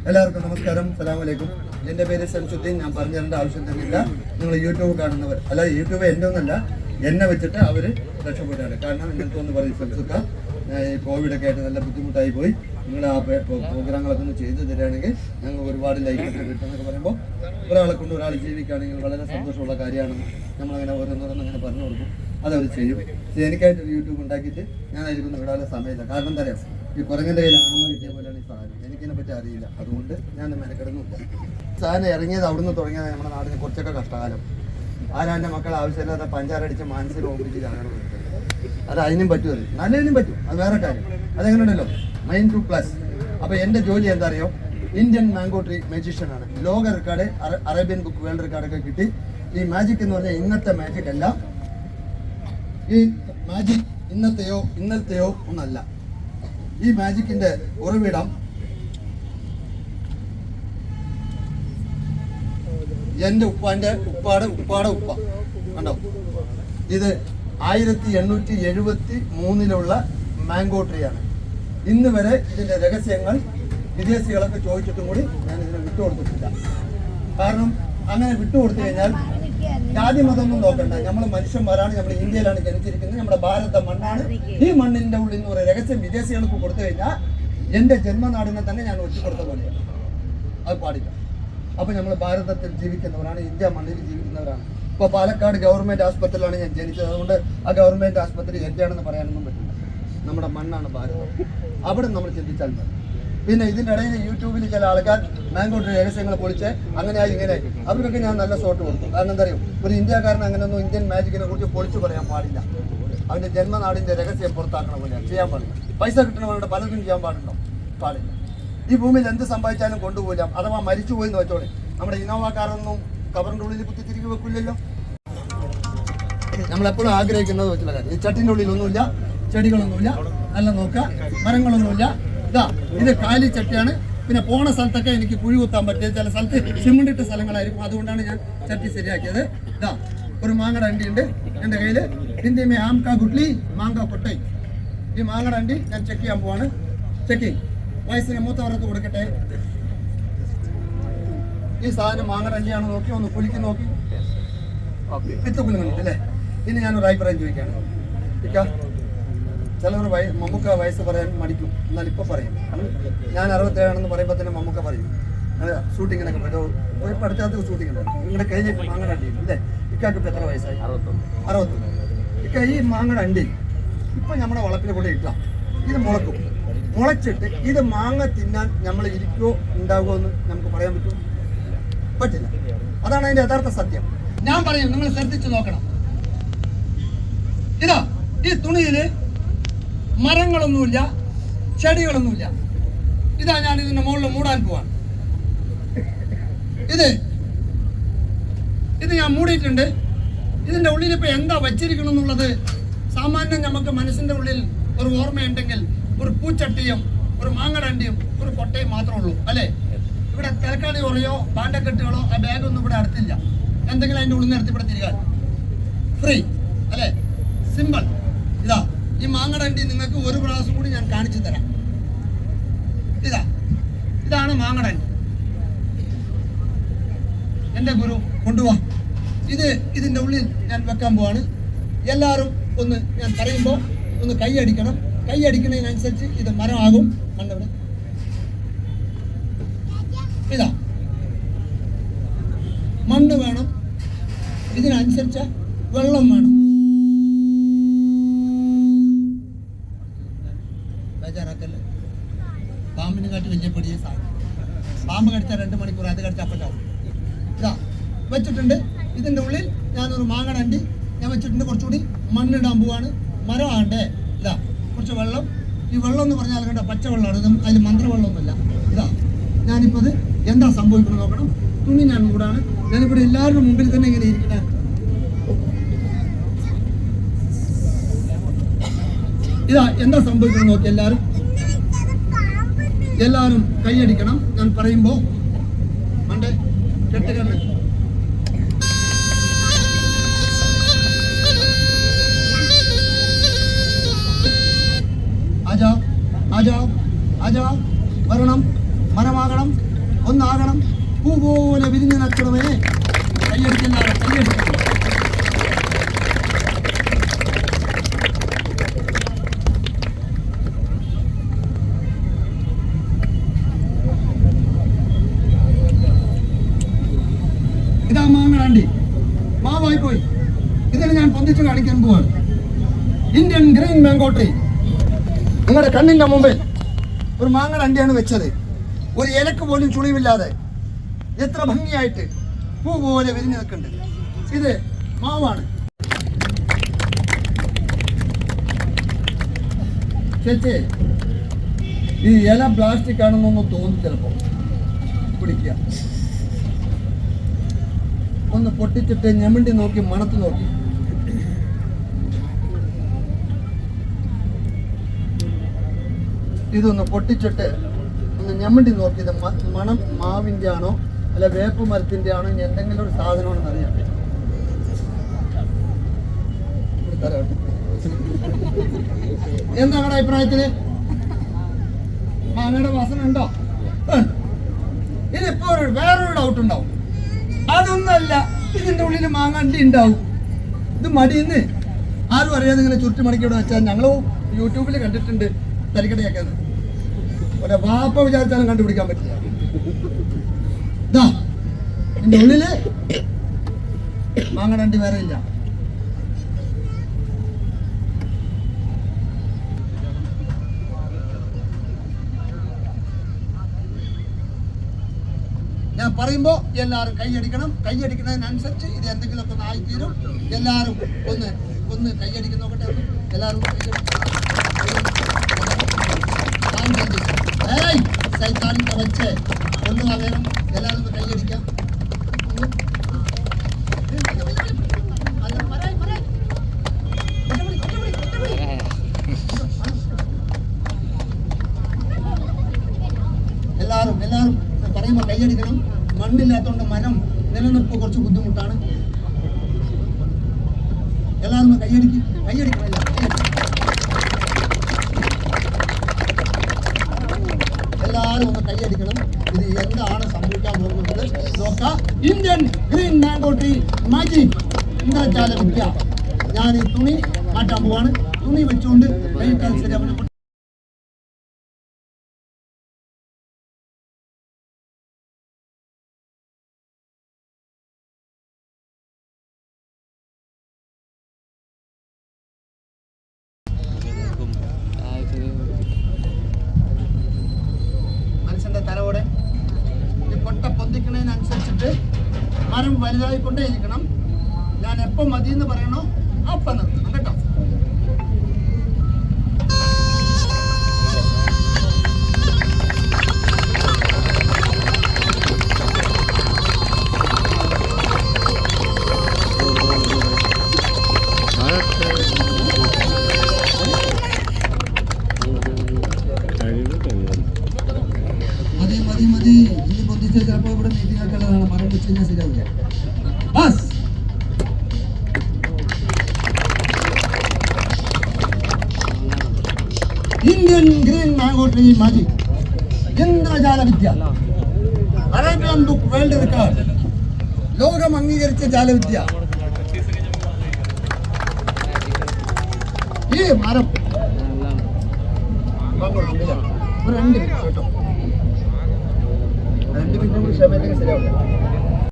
എല്ലാവർക്കും നമസ്കാരം, സലാം അലൈക്കും. എൻ്റെ പേര് ശംസുദ്ദീൻ. ഞാൻ പറഞ്ഞു തരേണ്ട ആവശ്യം തന്നെയില്ല. നിങ്ങൾ യൂട്യൂബ് കാണുന്നവർ, അല്ല യൂട്യൂബ് എൻ്റെ ഒന്നല്ല, എന്നെ വെച്ചിട്ട് അവർ രക്ഷപ്പെടുകയാണ്. കാരണം ഇങ്ങനത്തെ ഒന്ന് പറയും, ശംസുക്ക ഈ കോവിഡൊക്കെ ആയിട്ട് നല്ല ബുദ്ധിമുട്ടായി പോയി, നിങ്ങൾ ആ പ്രോഗ്രാമുകളൊക്കെ ഒന്ന് ചെയ്തു തരികയാണെങ്കിൽ ഞങ്ങൾ ഒരുപാട് ലൈക്കൊക്കെ കിട്ടുമെന്നൊക്കെ പറയുമ്പോൾ ഒരാളെ കൊണ്ട് ഒരാൾ ജീവിക്കുകയാണെങ്കിൽ വളരെ സന്തോഷമുള്ള കാര്യമാണെന്ന് നമ്മളങ്ങനെ ഓരോന്നോരോന്നങ്ങനെ പറഞ്ഞു കൊടുക്കും. അതവർ ചെയ്യും. എനിക്കായിട്ട് യൂട്യൂബ് ഉണ്ടാക്കിയിട്ട് ഞാൻ അതിലേക്കൊന്നും വിടാനുള്ള സമയമില്ല. കാരണം എന്താ പറയുക, ഈ കുറഞ്ഞൻ്റെ കയ്യിൽ ആമ കിട്ടിയ പോലെയാണ് ഈ സാധനം. എനിക്കിതിനെ പറ്റി അറിയില്ല, അതുകൊണ്ട് ഞാൻ മെനക്കെടുന്നില്ല. സാധനം ഇറങ്ങിയത് അവിടുന്ന് തുടങ്ങിയത് നമ്മുടെ നാടിന് കുറച്ചൊക്കെ കഷ്ടകാലം. ആരാൻ്റെ മക്കൾ ആവശ്യമില്ലാത്ത പഞ്ചാരടിച്ച് മാനസിക ഓപ്പിച്ച് കാണണം. അത് അതിനും പറ്റുമത്, നല്ലതിനും പറ്റും, അത് വേറെ കാര്യം. അതെങ്ങനെയുണ്ടല്ലോ, മൈൻഡ് ടു പ്ലസ്. അപ്പോൾ എൻ്റെ ജോലി എന്താ അറിയോ, ഇന്ത്യൻ മാംഗോ ട്രീ മാജിഷ്യനാണ്. ലോക റെക്കോർഡ്, അറേബ്യൻ ബുക്ക് വേൾഡ് റെക്കോർഡൊക്കെ കിട്ടി. ഈ മാജിക് എന്ന് പറഞ്ഞാൽ ഇന്നത്തെ മാജിക് അല്ല. ഈ മാജിക് ഇന്നലത്തെയോ ഒന്നല്ല. ഈ മാജിക്കിന്റെ ഉറവിടം എൻ്റെ ഉപ്പാടെ ഉപ്പ കണ്ടോ. ഇത് 1873 മാംഗോ ട്രീ ആണ്. ഇന്ന് വരെ ഇതിന്റെ രഹസ്യങ്ങൾ വിദേശികളൊക്കെ ചോദിച്ചിട്ടും കൂടി ഞാൻ ഇതിനെ വിട്ടുകൊടുത്തിട്ടില്ല. കാരണം അങ്ങനെ വിട്ടുകൊടുത്തു കഴിഞ്ഞാൽ ജാതി മതമൊന്നും നോക്കണ്ട, നമ്മൾ മനുഷ്യന്മാരാണ്, നമ്മൾ ഇന്ത്യയിലാണ് ജനിച്ചിരിക്കുന്നത്, നമ്മുടെ ഭാരത മണ്ണാണ്. ഈ മണ്ണിന്റെ ഉള്ളിൽ നിന്ന് ഒരു രഹസ്യം വിദേശികൾക്ക് കൊടുത്തു കഴിഞ്ഞാൽ എൻ്റെ ജന്മനാടിനെ തന്നെ ഞാൻ ഒറ്റുകൊടുത്ത പോലെയാണ്. അത് പാടില്ല. അപ്പോൾ നമ്മൾ ഭാരതത്തിൽ ജീവിക്കുന്നവരാണ്, ഇന്ത്യ മണ്ണിൽ ജീവിക്കുന്നവരാണ്. ഇപ്പോൾ പാലക്കാട് ഗവൺമെൻറ് ആശുപത്രിയിലാണ് ഞാൻ ജനിച്ചത്. അതുകൊണ്ട് ആ ഗവൺമെൻറ് ആശുപത്രി എൻ്റെയാണെന്ന് പറയാനൊന്നും പറ്റില്ല. നമ്മുടെ മണ്ണാണ് ഭാരതം. അവിടെ നമ്മൾ ചിന്തിച്ചാൽ മതി. പിന്നെ ഇതിൻ്റെ ഇടയിൽ യൂട്യൂബിൽ ചില ആൾക്കാർ മാംഗോ ട്രീ രഹസ്യങ്ങൾ പൊളിച്ച് അങ്ങനെയായി ഇങ്ങനെ, അവർക്കൊക്കെ ഞാൻ നല്ല ഷോട്ട് കൊടുക്കും. കാരണം എന്താ അറിയും, ഒരു ഇന്ത്യക്കാരൻ അങ്ങനെയൊന്നും ഇന്ത്യൻ മാജിക്കിനെ കുറിച്ച് പൊളിച്ചു പറയാൻ പാടില്ല. അവൻ്റെ ജന്മനാടിൻ്റെ രഹസ്യം പുറത്താക്കണ പോലെയാണ്, ചെയ്യാൻ പാടില്ല. പൈസ കിട്ടണവരുടെ പലതും ചെയ്യാൻ പാടില്ല. ഈ ഭൂമിയിൽ എന്ത് സംഭവിച്ചാലും കൊണ്ടുപോയില്ല. അഥവാ മരിച്ചുപോയി എന്ന് വെച്ചോളെ, നമ്മുടെ ഇന്നോവ കാറൊന്നും കവറിൻ്റെ ഉള്ളിൽ കുത്തി തിരികെ വെക്കില്ലല്ലോ. നമ്മളെപ്പോഴും ആഗ്രഹിക്കുന്നത് വെച്ചുള്ള കാര്യം. ഈ ചട്ടിൻ്റെ ഉള്ളിലൊന്നുമില്ല, ചെടികളൊന്നുമില്ല, നല്ല നോക്കുക, മരങ്ങളൊന്നുമില്ല. ഇതാ ഇത് കാലി ചട്ടിയാണ്. പിന്നെ പോണ സ്ഥലത്തൊക്കെ എനിക്ക് കുഴി കുത്താൻ പറ്റിയത്, ചില സ്ഥലത്ത് സിമന്റ് ഇട്ട സ്ഥലങ്ങളായിരിക്കും. അതുകൊണ്ടാണ് ഞാൻ ചട്ടി ശരിയാക്കിയത്. ഇതാ ഒരു മാങ്ങയുടെ അണ്ടിയുണ്ട് എൻ്റെ കയ്യിൽ. ഹിന്ദി മേ ആം കാ ഗുട്ട്ലി മാങ്ങ കൊട്ടൈ. ഈ മാങ്ങയുടെ അണ്ടി ഞാൻ ചെക്ക് ചെയ്യാൻ പോവാണ്. ചെക്കിങ് വയസ്സിന് മൂത്തവർക്ക് കൊടുക്കട്ടെ. ഈ സാധനം മാങ്ങയുടെ അണ്ടിയാണ്. നോക്കി ഒന്ന് കുലുക്കി നോക്കി, വിത്ത് കുലുങ്ങുന്നുണ്ട് അല്ലേ. ഇനി ഞാനൊരു അഭിപ്രായം ചോദിക്കുകയാണ്. ഇക്ക, ചിലവർ മമ്മൂക്ക വയസ്സ് പറയാൻ മടിക്കും, എന്നാൽ ഇപ്പോൾ പറയും. ഞാൻ 67 പറയുമ്പോൾ തന്നെ മമ്മൂക്ക പറയും. ഷൂട്ടിങ്ങിനൊക്കെ പോയി അടുത്ത ഷൂട്ടിംഗ് ഉണ്ടായിരുന്നു. നിങ്ങളുടെ കഴിഞ്ഞ മാങ്ങയുടെ അണ്ടി അല്ലേ. ഇക്കാക്ക് ഇപ്പോൾ എത്ര വയസ്സായി? 61. ഇക്ക, ഈ മാങ്ങയുടെ അണ്ടി ഇപ്പം നമ്മുടെ വളപ്പിനെ കൂടെ ഇട്ടാം, ഇത് മുളച്ചിട്ട് ഇത് മാങ്ങ തിന്നാൻ നമ്മൾ ഇരിക്കുമോ ഉണ്ടാകുമോ എന്ന് നമുക്ക് പറയാൻ പറ്റില്ല. അതാണ് അതിൻ്റെ യഥാർത്ഥ സത്യം. ഞാൻ പറയും, നിങ്ങൾ ശ്രദ്ധിച്ചു നോക്കണം. ഇതാ ഈ തുണിയിൽ മരങ്ങളൊന്നുമില്ല, ചെടികളൊന്നുമില്ല. ഇതാ ഞാൻ ഇതിന്റെ മുകളിൽ മൂടാൻ പോവാണ്. ഇത് ഞാൻ മൂടിയിട്ടുണ്ട്. ഇതിന്റെ ഉള്ളിൽ ഇപ്പൊ എന്താ വച്ചിരിക്കണം എന്നുള്ളത് സാമാന്യം നമുക്ക് മനസ്സിന്റെ ഉള്ളിൽ ഒരു ഓർമ്മയുണ്ടെങ്കിൽ ഒരു പൂച്ചട്ടിയും ഒരു മാങ്ങടണ്ടിയും ഒരു കൊട്ടയും മാത്രമേ ഉള്ളൂ അല്ലേ. ഇവിടെ തലക്കാളി കുറയോ പാണ്ടക്കെട്ടുകളോ ആ ബാഗൊന്നും ഇവിടെ അടുത്തില്ല. എന്തെങ്കിലും അതിന്റെ ഉള്ളിൽ നിർത്തി ഇവിടെ തിരികാൻ ഫ്രീ അല്ലേ, സിമ്പിൾ. ഇതാ ഈ മാങ്ങടണ്ടി നിങ്ങൾക്ക് ഒരു പ്രാവശ്യം കൂടി ഞാൻ കാണിച്ചു തരാം. ഇതാണ് മാങ്ങടണ്ടി. എൻ്റെ ഗുരു കൊണ്ടുപോവാ. ഇതിൻ്റെ ഉള്ളിൽ ഞാൻ വെക്കാൻ പോവാണ്. എല്ലാവരും ഒന്ന് ഞാൻ പറയുമ്പോൾ ഒന്ന് കൈയടിക്കണം. കൈയടിക്കുന്നതിനനുസരിച്ച് ഇത് മരമാകും. കണ്ടവിടെ ഇതാ മണ്ണ് വേണം, ഇതിനനുസരിച്ച് വെള്ളം വേണം. ബേജാറാക്കല്ലേ, പാമ്പിനെ കാട്ടി വലിയ പൊടിയ സാധനം. പാമ്പ് കടിച്ചാൽ 2 മണിക്കൂർ, അത് കടിച്ചാൽ അപ്പറ്റാവും. ഇതാ വെച്ചിട്ടുണ്ട്. ഇതിൻ്റെ ഉള്ളിൽ ഞാനൊരു മാങ്ങടണ്ടി ഞാൻ വെച്ചിട്ടുണ്ട്. കുറച്ചുകൂടി മണ്ണിടാൻ പോവാണ്. മരമാകണ്ടേ. ഇതാ കുറച്ച് വെള്ളം. ഈ വെള്ളം എന്ന് പറഞ്ഞാൽ കണ്ട പച്ചവെള്ളമാണ്, അതിൽ മന്ത്രവെള്ളമൊന്നുമില്ല. ഇതാ ഞാനിപ്പോൾ ഇത് എന്താ സംഭവിക്കണം നോക്കണം. തുണി ഞാൻ കൂടാണ്. ഞാനിവിടെ എല്ലാവരുടെ മുമ്പിൽ തന്നെ ഇങ്ങനെ ഇരിക്കട്ടെ. ഇതാ എന്താ സംഭവിക്കണം നോക്കി. എല്ലാവരും കൈയടിക്കണം ഞാൻ പറയുമ്പോൾ. മണ്ടേ കെട്ടുകണ്ണ് ആജാ വരണം ഒന്നാകണം. പൂ പോലെ വിരിഞ്ഞു നിൽക്കണമേ. കയ്യടിക്കുന്ന കയ്യടിക്കണം. ഇതാ മാങ്ങാണ്ടി മാവായി പോയി. ഇതിന് ഞാൻ പൊന്തിച്ച് കാണിക്കാൻ പോവാണ്. Indian green mango tree. നിങ്ങളുടെ കണ്ണിന്റെ മുമ്പിൽ ഒരു മാങ്ങ അണ്ടിയാണ് വെച്ചത്. ഒരു ഇലക്ക് പോലും ചുളിവില്ലാതെ എത്ര ഭംഗിയായിട്ട് പൂ പോലെ വിരിഞ്ഞു നിൽക്കുന്നുണ്ട്. ഇത് മാവാണ്. ചേച്ചി, ഈ ഇല പ്ലാസ്റ്റിക് ആണെന്നൊന്നും തോന്നും. ചിലപ്പോ പിടിക്കുക, ഒന്ന് പൊട്ടിച്ചിട്ട് ഞെമിണ്ടി നോക്കി മണത്ത് നോക്കി. ഇതൊന്ന് പൊട്ടിച്ചിട്ട് ഒന്ന് ഞെമിണ്ടി നോക്കി. ഇത് മണം മാവിൻ്റെ ആണോ അല്ല വേപ്പ് മരത്തിൻ്റെ ആണോ ഇനി എന്തെങ്കിലും ഒരു സാധനമാണെന്ന് അറിയാം. എന്താണ് അഭിപ്രായത്തില്? മാങ്ങയുടെ വാസന ഉണ്ടോ? ഇതിപ്പോ വേറൊരു ഡൗട്ട് ഉണ്ടാവും. അതൊന്നല്ല, ഇതിന്റെ ഉള്ളിൽ മാങ്ങണ്ടി ഉണ്ടാവും. ഇത് മടിയെന്ന് ആരും അറിയാതെ ഇങ്ങനെ ചുരുട്ടി മണിക്കൂടെ വെച്ചാൽ ഞങ്ങൾ യൂട്യൂബിൽ കണ്ടിട്ടുണ്ട്. തരിക്കടയൊക്കെ ഒരു വാപ്പ വിചാരിച്ചാലും കണ്ടുപിടിക്കാൻ പറ്റില്ല. ഇതാ ഇതിന്റെ ഉള്ളില് മാങ്ങണ്ടി വേറെ ഇല്ല. ഞാൻ പറയുമ്പോ എല്ലാവരും കൈയടിക്കണം. കൈയടിക്കുന്നതിനനുസരിച്ച് ഇത് എന്തെങ്കിലുമൊക്കെ ഒന്ന് ആയിത്തീരും. എല്ലാവരും ഒന്ന് കൈയടിക്കുന്ന നോക്കട്ടെ. എല്ലാവരും സൈത്താനിന്റെ വെച്ച് ഒന്നും വേണം. എല്ലാവരും ഒന്ന് കൈയടിക്കാം. എല്ലാവരും പറയുമ്പോൾ കൈയടിക്കണം. മണ്ണില്ലാത്തതുകൊണ്ട് മരം നിലനിൽപ്പ് കുറച്ച് ബുദ്ധിമുട്ടാണ്. എല്ലാവരും കൈയടിക്കണം. എല്ലാവരും ഒന്ന് കൈയടിക്കണം. ഇത് എന്താണ് സംഭവിക്കാൻ പോകുന്നത് നോക്കാം. Indian green mango tree magic ഇന്ദ്രജാല വിദ്യ. ഞാൻ ഈ തുണി മാറ്റാൻ പോവാണ്. തുണി വെച്ചുകൊണ്ട് കൈക്കാൻ ശരിയാവും. മനുഷ്യന്റെ തലയോടെ ഈ കൊട്ട പൊന്തിക്കുന്നതിനനുസരിച്ചിട്ട് മരം വലുതായിക്കൊണ്ടേയിരിക്കണം. ഞാൻ എപ്പം മതി എന്ന് പറയണോ അപ്പം നിർത്തണം കേട്ടോ. മതി ഇനി പൊന്തിച്ച് ചിലപ്പോൾ ഇവിടെ മീറ്റിംഗ് ഒക്കെ ഉള്ളതാണ്. മരം വെച്ച് കഴിഞ്ഞാൽ ശരിയാവില്ല. ബസ് Indian green mango tree magic ഇന്ദ്രജാല വിദ്യ. Arabian book world record. ലോകം അംഗീകരിച്ച ജാലവിദ്യ. ഈ മരം ഒരു 2 മിനിറ്റ് കേട്ടോ. 2 മിനിറ്റ് ക്ഷമയിലേക്ക് ശരിയാവില്ല.